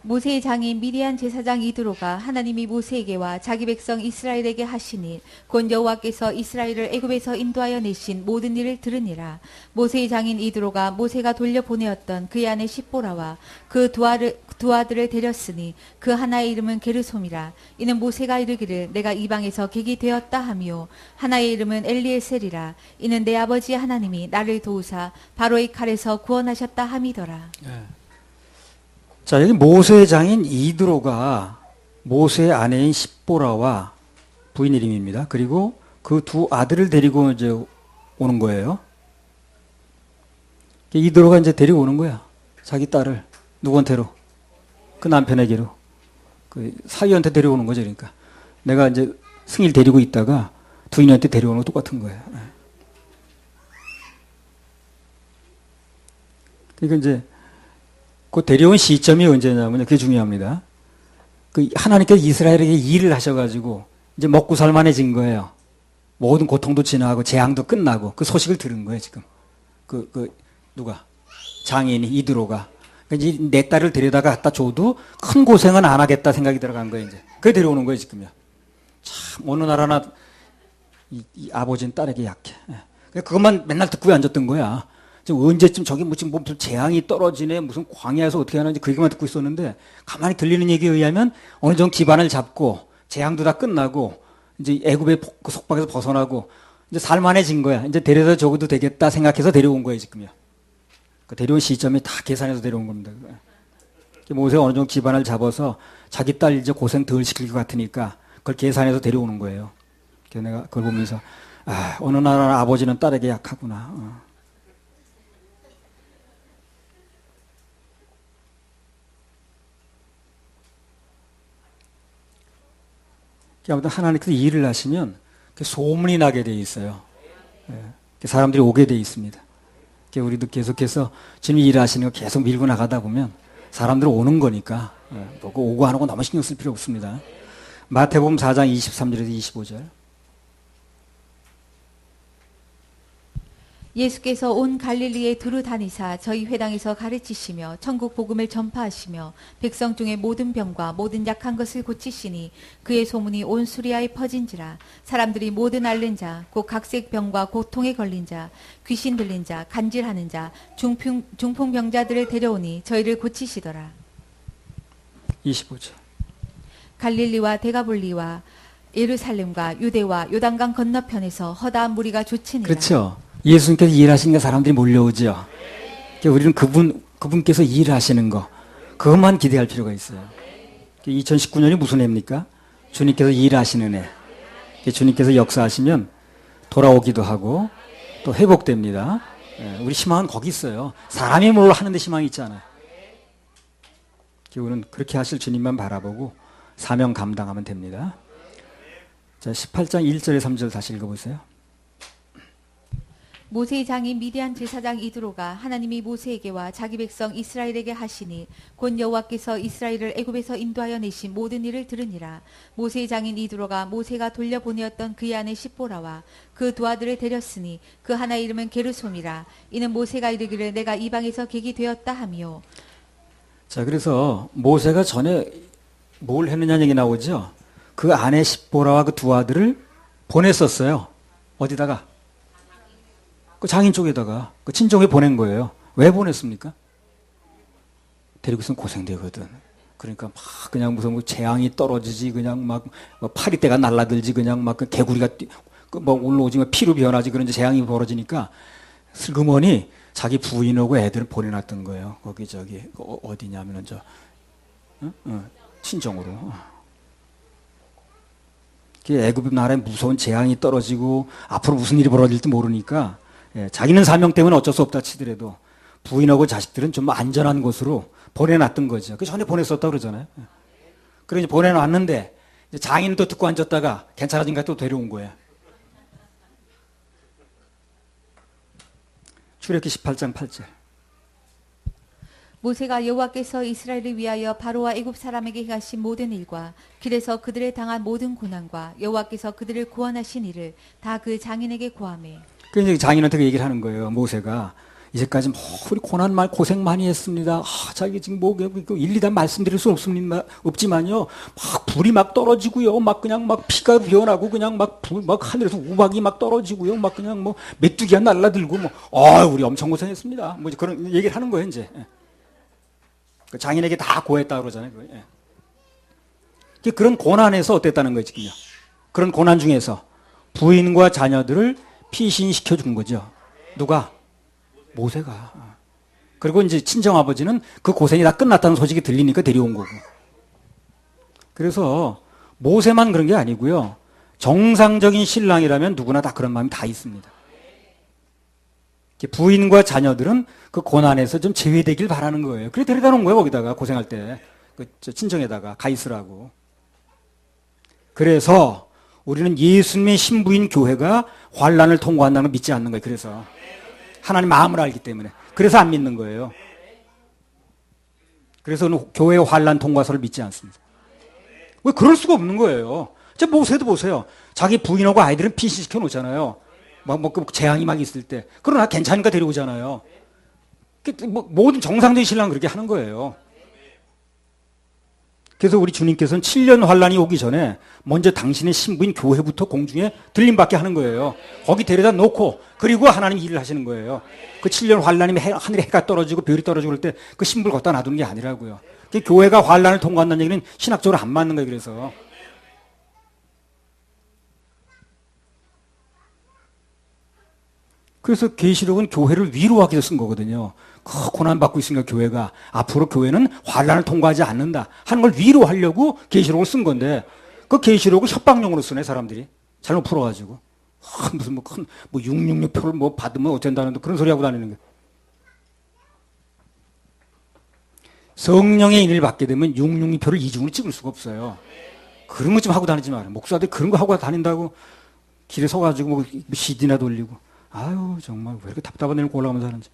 모세의 장인 미디안 제사장 이드로가 하나님이 모세에게와 자기 백성 이스라엘에게 하시니 곧 여호와께서 이스라엘을 애굽에서 인도하여 내신 모든 일을 들으니라. 모세의 장인 이드로가 모세가 돌려보내었던 그의 아내 십보라와 그 두 아들을 데렸으니 그 하나의 이름은 게르솜이라. 이는 모세가 이르기를 내가 이방에서 객이 되었다 하며 하나의 이름은 엘리에셀이라. 이는 내 아버지 하나님이 나를 도우사 바로의 칼에서 구원하셨다 함이더라. 네. 자, 여기 모세의 장인 이드로가 모세의 아내인 십보라와 부인 이름입니다. 그리고 그 두 아들을 데리고 이제 오는 거예요. 이드로가 이제 데리고 오는 거야. 자기 딸을. 누구한테로? 그 남편에게로. 그 사위한테 데려오는 거죠, 그러니까. 내가 이제 승희를 데리고 있다가 부인한테 데려오는 거 똑같은 거예요. 그러니까 이제 그 데려온 시점이 언제냐면 그게 중요합니다. 그 하나님께서 이스라엘에게 일을 하셔가지고 이제 먹고 살만해진 거예요. 모든 고통도 지나가고 재앙도 끝나고 그 소식을 들은 거예요 지금. 누가 장인이 이드로가 그러니까 내 딸을 데려다가 갖다 줘도 큰 고생은 안 하겠다 생각이 들어간 거예요 이제. 그게 데려오는 거예요 지금요. 참 어느 나라나 이 아버지는 딸에게 약해. 그것만 맨날 듣고 앉았던 거야. 지금 언제쯤 저기 무슨 재앙이 떨어지네 무슨 광야에서 어떻게 하는지 그 얘기만 듣고 있었는데 가만히 들리는 얘기에 의하면 어느 정도 기반을 잡고 재앙도 다 끝나고 이제 애굽의 그 속박에서 벗어나고 이제 살만해진 거야. 이제 데려다 줘도 되겠다 생각해서 데려온 거예요, 지금요. 그 데려온 시점이 다 계산해서 데려온 겁니다. 모세가 어느 정도 기반을 잡아서 자기 딸 이제 고생 덜 시킬 것 같으니까 그걸 계산해서 데려오는 거예요. 그래서 내가 그걸 보면서 아, 어느 나라 아버지는 딸에게 약하구나. 아무튼 하나님께서 일을 하시면 소문이 나게 돼 있어요. 사람들이 오게 돼 있습니다. 우리도 계속해서 주님 일하시는 거 계속 밀고 나가다 보면 사람들 오는 거니까 오고 안 오고 너무 신경 쓸 필요 없습니다. 마태복음 4장 23절에서 25절. 예수께서 온 갈릴리에 두루 다니사 저희 회당에서 가르치시며 천국 복음을 전파하시며 백성 중에 모든 병과 모든 약한 것을 고치시니 그의 소문이 온 수리아에 퍼진지라. 사람들이 모든 앓는 자 곧 각색 병과 고통에 걸린 자 귀신 들린 자 간질하는 자 중풍병자들을 데려오니 저희를 고치시더라. 25절. 갈릴리와 데가볼리와 예루살렘과 유대와 요단강 건너편에서 허다한 무리가 조치니라. 그렇죠. 예수님께서 일하시는 게 사람들이 몰려오죠. 우리는 그분께서 일하시는 거, 그것만 기대할 필요가 있어요. 2019년이 무슨 해입니까? 주님께서 일하시는 해. 주님께서 역사하시면 돌아오기도 하고 또 회복됩니다. 우리 희망은 거기 있어요. 사람이 뭘 하는데 희망이 있잖아요. 우리는 그렇게 하실 주님만 바라보고 사명 감당하면 됩니다. 자, 18장 1절에 3절 다시 읽어보세요. 모세의 장인 미디안 제사장 이드로가 하나님이 모세에게와 자기 백성 이스라엘에게 하시니 곧 여호와께서 이스라엘을 애굽에서 인도하여 내신 모든 일을 들으니라. 모세의 장인 이드로가 모세가 돌려보내었던 그의 아내 십보라와 그 두 아들을 데렸으니 그 하나의 이름은 게르솜이라. 이는 모세가 이르기를 내가 이방에서 객이 되었다 하며. 자, 그래서 모세가 전에 뭘 했느냐는 얘기 나오죠. 그 아내 십보라와 그 두 아들을 보냈었어요. 어디다가? 그 장인 쪽에다가 그 친정에 보낸 거예요. 왜 보냈습니까? 데리고 있으면 고생되거든. 그러니까 막 그냥 무슨 뭐 재앙이 떨어지지 그냥 막 파리떼가 날라들지 그냥 막 개구리가 뭐 올라오지 막 피로 변하지 그런 재앙이 벌어지니까 슬그머니 자기 부인하고 애들을 보내놨던 거예요. 거기 저기 어디냐면은 친정으로. 애굽 나라에 무서운 재앙이 떨어지고 앞으로 무슨 일이 벌어질지 모르니까 자기는 사명 때문에 어쩔 수 없다 치더라도 부인하고 자식들은 좀 안전한 곳으로 보내놨던 거죠. 그 전에 보냈었다 그러잖아요. 그래서 보내놨는데 장인은 또 듣고 앉았다가 괜찮아진가 또 데려온 거예요. 출애굽기 18장 8절. 모세가 여호와께서 이스라엘을 위하여 바로와 애굽 사람에게 행하신 모든 일과 길에서 그들에 당한 모든 고난과 여호와께서 그들을 구원하신 일을 다 그 장인에게 고하매. 그래서 장인한테 그 얘기를 하는 거예요. 모세가 이제까지 우리 고생 많이 했습니다. 자기 지금 일일이 다 말씀드릴 수 없지만요. 막 불이 막 떨어지고요. 막 그냥 막 피가 변하고 그냥 막 하늘에서 우박이 막 떨어지고요. 막 그냥 뭐 메뚜기가 날라들고 우리 엄청 고생했습니다. 뭐 그런 얘기를 하는 거예요, 이제. 그 장인에게 다 고했다 그러잖아요. 그런 고난에서 어땠다는 거예요, 지금요. 그런 고난 중에서 부인과 자녀들을 피신시켜 준 거죠. 누가? 모세가. 그리고 이제 친정아버지는 그 고생이 다 끝났다는 소식이 들리니까 데려온 거고. 그래서 모세만 그런 게 아니고요. 정상적인 신랑이라면 누구나 다 그런 마음이 다 있습니다. 부인과 자녀들은 그 고난에서 좀 제외되길 바라는 거예요. 그래 데려다 놓은 거예요. 거기다가 고생할 때. 친정에다가 가 있으라고. 그래서 우리는 예수님의 신부인 교회가 환난을 통과한다는 걸 믿지 않는 거예요. 그래서 하나님 마음을 알기 때문에. 그래서 안 믿는 거예요. 그래서 교회 환난 통과서를 믿지 않습니다. 왜 그럴 수가 없는 거예요. 모세도 보세요. 자기 부인하고 아이들은 피신시켜 놓잖아요. 재앙이 막 있을 때. 그러나 괜찮으니까 데려오잖아요. 모든 정상적인 신랑은 그렇게 하는 거예요. 그래서 우리 주님께서는 7년 환란이 오기 전에 먼저 당신의 신부인 교회부터 공중에 들림받게 하는 거예요. 거기 데려다 놓고 그리고 하나님 일을 하시는 거예요. 그 7년 환란이 하늘에 해가 떨어지고 별이 떨어지고 그럴 때 그 신부를 갖다 놔두는 게 아니라고요. 교회가 환란을 통과한다는 얘기는 신학적으로 안 맞는 거예요. 그래서 그래서 계시록은 교회를 위로하기 위해서 쓴 거거든요. 고난받고 있으니까 교회가 앞으로 교회는 환난을 통과하지 않는다 하는 걸 위로하려고 계시록을 쓴 건데 그 계시록을 협박용으로 쓰네 사람들이 잘못 풀어가지고 무슨 뭐 큰 뭐 666표를 뭐 받으면 어쩐다는 그런 소리 하고 다니는 거예요. 성령의 인을 받게 되면 666표를 이중으로 찍을 수가 없어요. 그런 것 좀 하고 다니지 마라. 목사들 그런 거 하고 다닌다고 길에 서가지고 뭐 CD나 돌리고 아유 정말 왜 이렇게 답답한 일을 올라가면서 하는지.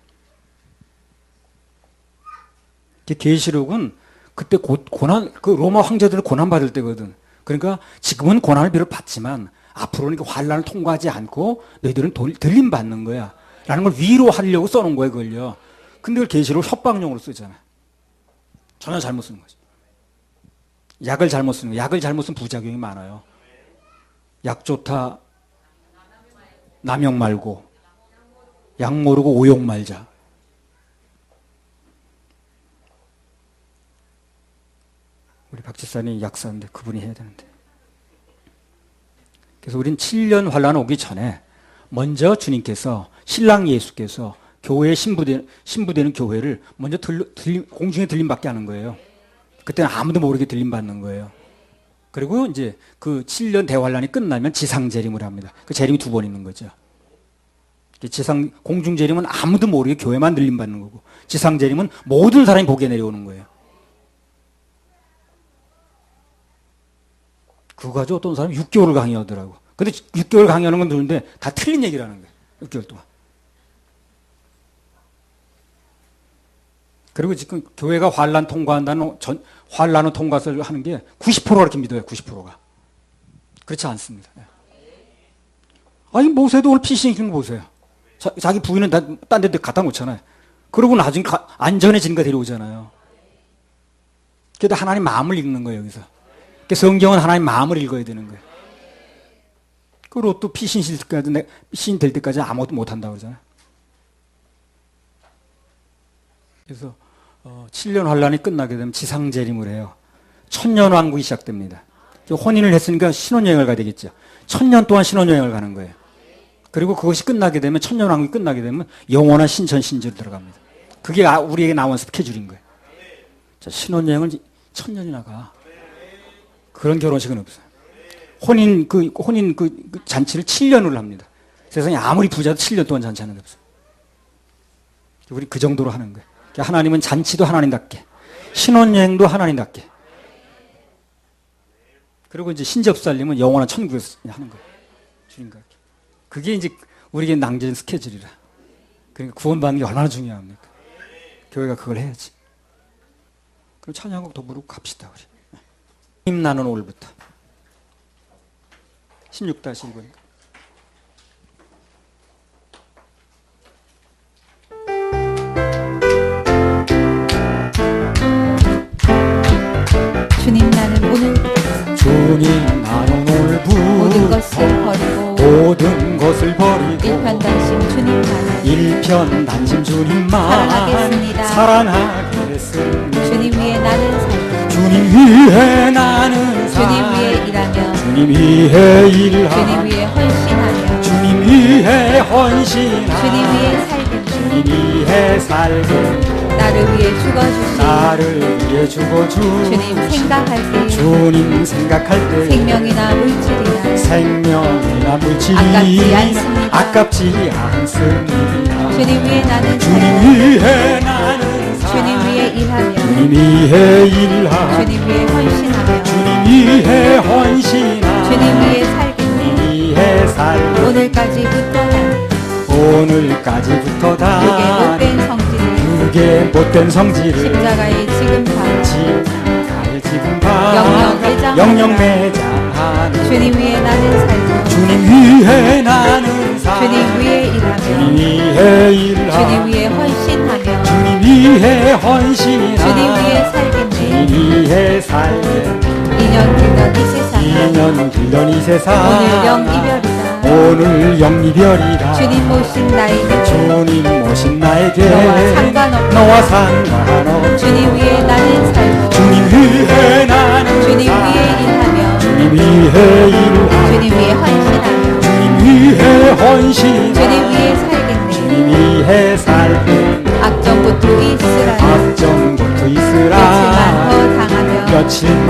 계시록은 그때 고난 그 로마 황제들은 고난 받을 때거든. 그러니까 지금은 고난을 비록 받지만 앞으로는 환난을 통과하지 않고 너희들은 들림 받는 거야. 라는 걸 위로하려고 써놓은 거예요, 그걸요. 근데 그걸 계시록을 협박용으로 쓰잖아. 전혀 잘못 쓰는 거죠. 약을 잘못 쓰는 거예요. 약을 잘못 쓰면 부작용이 많아요. 약 좋다. 남용 말고. 약 모르고 오용 말자. 우리 박 집사님이 약사인데 그분이 해야 되는데. 그래서 우린 7년 환란 오기 전에 먼저 주님께서 신랑 예수께서 교회에 신부되는 교회를 먼저 공중에 들림받게 하는 거예요. 그때는 아무도 모르게 들림받는 거예요. 그리고 이제 그 7년 대환란이 끝나면 지상재림을 합니다. 그 재림이 2번 있는 거죠. 공중재림은 아무도 모르게 교회만 들림받는 거고 지상재림은 모든 사람이 보게 내려오는 거예요. 그거 가지고 어떤 사람이 6개월을 강의하더라고. 근데 6개월 강의하는 건 좋은데 다 틀린 얘기를 하는 거예요. 6개월 동안. 그리고 지금 교회가 환란 통과한다는 환란을 통과를 하는 게 90%가 이렇게 믿어요. 90%가. 그렇지 않습니다. 아니 모세도 오늘 피싱 시키는 거 보세요. 자기 부인은 딴 데 갖다 놓잖아요. 그러고 나중에 안전해지는 거 데려오잖아요. 그래도 하나님 마음을 읽는 거예요. 여기서. 성경은 하나님 마음을 읽어야 되는 거예요. 그리고 또 피신 될 때까지 아무것도 못한다고 그러잖아요. 그래서 7년 환란이 끝나게 되면 지상재림을 해요. 천년왕국이 시작됩니다. 혼인을 했으니까 신혼여행을 가야 되겠죠. 1000년 동안 신혼여행을 가는 거예요. 그리고 그것이 끝나게 되면 천년왕국이 끝나게 되면 영원한 신천신주로 들어갑니다. 그게 우리에게 나온 스케줄인 거예요. 자, 신혼여행을 1000년이나 가. 그런 결혼식은 없어요. 혼인 잔치를 7년을 합니다. 세상에 아무리 부자도 7년 동안 잔치하는 데 없어요. 우리 그 정도로 하는 거예요. 하나님은 잔치도 하나님답게, 신혼여행도 하나님답게. 그리고 이제 신접살림은 영원한 천국에서 하는 거예요. 주님과 함께. 그게 이제 우리에게 낭진 스케줄이라. 그러니까 구원받는 게 얼마나 중요합니까? 교회가 그걸 해야지. 그럼 찬양곡 더 부르고 갑시다, 우리. 힘 나는 올부터 16-1번입니다. 주님 나는 오늘부터 주님 나는 오늘부터 모든 것을 버리고 모든 것을 버리고 일편단심 주님만 일편단심 주님만 사랑하겠습니다. 사랑하겠습니다. 주님 위에 나는 살고 주님 위해 나는 주님 살 위에 일하며 주님 위해 일하며 주님 위에 헌신하며 주님 위해 헌신하며 주님 위에 살겠네. 주님 위해 살겠네. 나를 위해 죽어주신 나를 위해 죽어주신 주님 생각할 때 주님 생각할 때 생명이나 물질이나 생명이나 물질이나 아깝지 않습니다. 주님 위에 나는 주님 위해 나는 주님 위에 일하며 주님 위해 일하며 주님 위에 헌신하며 주님 위해 헌신하며 주님 위에 살겠네. 주님 위해 살겠네. 오늘까지부터 다 오늘까지부터 그게 못된 성질을 십자가에 지금 다 영영 매장하는 주님 위에 나는 살고 주님 위해 나는 살 주님 위에 일하며 주님 위해 일하며 주님 위에 헌신하며 주님 위해 헌신하며 주님 위에 살겠네. 주님 위해 살겠네. 2년 길던 이 세상 2년 길던 이 세상 오늘 영이별이다. 오늘 영이별이다. 주님 모신 나에게 주님 모신 나에게 너와 상관없이 주님 위에 나는 살고 주님 위해 나는 주님 살 위에 일하며 주님 위해 일하며 주님 위에 헌신하며 주님 위해 헌신하며 주님 위에 살겠네. 주님 위해 살게 악정부터 이스라엘 악정부터 며칠만 더 이스라엘 당하며 며칠만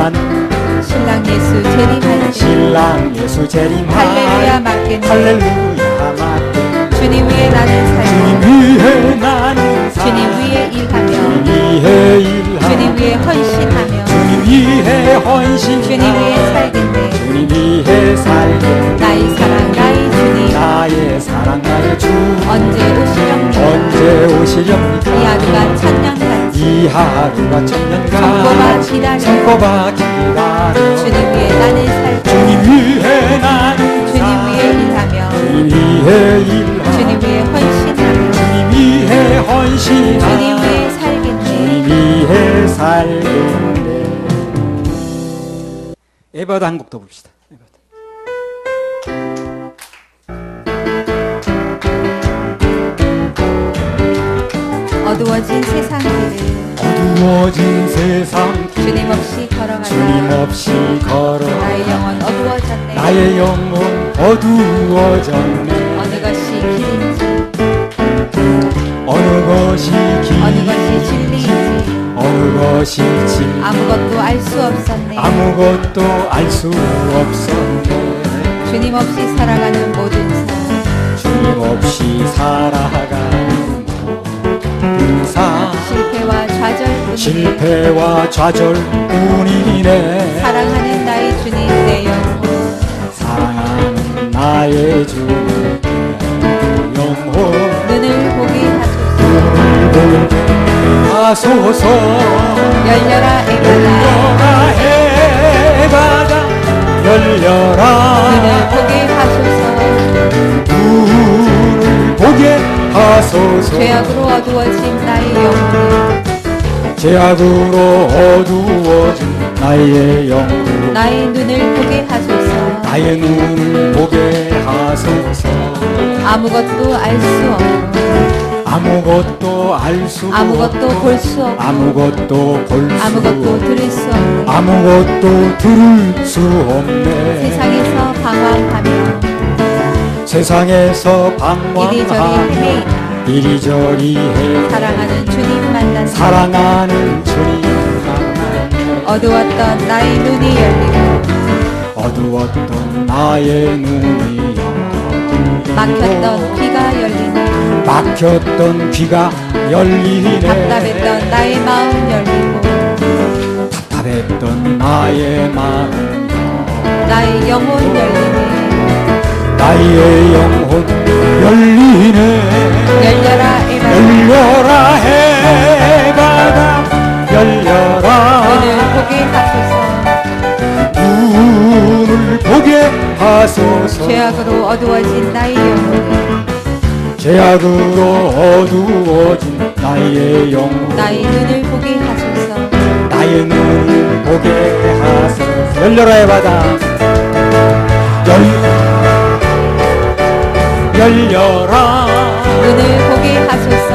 신랑 예수 재림할 때 신랑 예수 재림할 할렐루야 맞겠네. 할렐루야 맞겠네 주님 위에 나는 살고 주님 위해 나는 주님 위에 일하며 주님 위해 일하며 주님 위에 헌신하며 주님 위해 헌신 주님 위에 살겠네. 주님 위해 살게 나의 사랑 나의 주님 나의 사랑 나의 주 언제 오시렵니까? 언제 오시렵니까 이 하루가 천년같이 이 하루가 천년간 손꼽아 기다려. 손꼽아 기다려 주님 위에 나는 살고 주님 위해 나는 주님 위에 일하며 주님 위해 일하며 주님 위에 헌신하며 주님 위해 헌신하며 주님 위에 살겠네. 주님 위해 살겠네. 에바다 한 곡 더 봅시다. 에바다. 어두워진 세상 길을 어두워진 세상 길 주님 없이 걸어가다 주님 없이 걸어 나의 영혼 어두워졌네. 나의 영혼 어두워졌네. 어느 것이 길인지 어느 것이 어느 것이 길인지 진리인지 어느 것이 진리 아무것도 알 수 없었네. 아무것도 알 수 없었네. 주님 없이 살아가는 모든 삶 주님 없이 살아가는 모든 삶 실패와 좌절뿐이네. 실패와 좌절뿐이네. 사랑하는 나의 주님 내 영혼 사랑하는 나의 주님 내 영혼 눈을 보게 하소서. 눈을 보게 하소서. 열려라 에바다 열려라 눈을 보게 하소서. 눈을 보게 하소서. 죄악으로 어두워진 나의 영혼 죄악으로 어두워진 나의 영혼 나의 눈을 보게 하소서. 나의 눈을 보게 하소서. 아무것도 알 수 없고 아무것도 알 수 아무것도 볼 수 없고 아무것도 볼 수 아무것도 들을 수 없네. 아무것도 들을 수 없네. 세상에서 방황하며 세상에서 이리저리 방황하며 헤매이나 이리저리 해 사랑하는 주님 만난 사랑하는 주님 만나네. 어두웠던 나의 눈이 열리고 어두웠던 나의 눈이 열리고 막혔던 귀가 열리네. 막혔던 귀가 열리네. 답답했던 나의 마음 열리고 답답했던 나의 마음 나의 영혼 열리네. 나의 영혼 열리네. 열려라 에바 열려라 해바다 열려라. 눈을 보게 하소서. 눈을 보게 하소서. 죄악으로 어두워진 나의 영혼 죄악으로 어두워진 나의 영혼 나의 눈을 보게 하소서. 나의 눈을 보게 하소서. 열려라 해바다 열려라. 눈을 보게 하소서.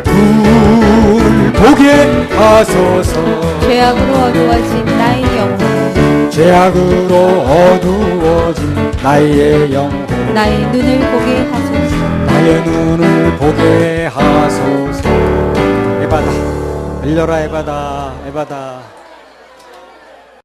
눈을 보게 하소서. 죄악으로 어두워진 나의 영혼 죄악으로 어두워진 나의 영혼 나의 눈을 보게 하소서. 나의 눈을 보게 하소서. 에바다 열려라 에바다 에바다